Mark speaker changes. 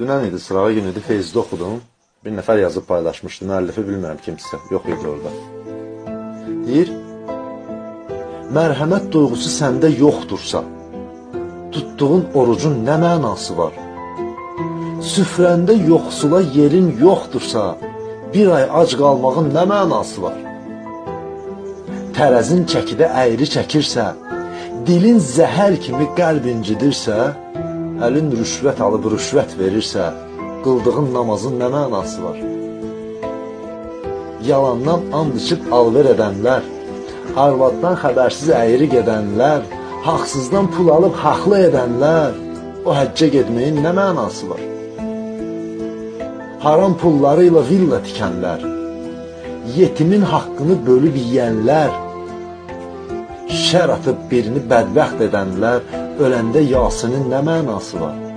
Speaker 1: Dünən idi, sırağı gün idi, Feyzdə oxudum. Bir nəfər yazıb paylaşmışdı, müəllifi bilmirəm kimsə, yox idi orada. Deyir, mərhəmət duyğusu səndə yoxdursa, tutduğun orucun nə mənası var? Süfrəndə yoxsula yerin yoxdursa, bir ay ac qalmağın nə mənası var? Tərəzin çəkidə əyri çəkirsə, dilin zəhər kimi qəlb incidirsə, əlin rüşvət alıb rüşvət verirsə, qıldığın namazın nə mənası var? Yalandan and içib alver edənlər, arvaddan xəbərsiz əyri gedənlər, haqsızdan pul alıb haqlı edənlər, o həccə getməyin nə mənası var? Haram pulları ilə villa tikənlər, yetimin haqqını bölüb yiyənlər, şər atıb birini bədbəxt edənlər, öləndə Yasinin nə mənası var?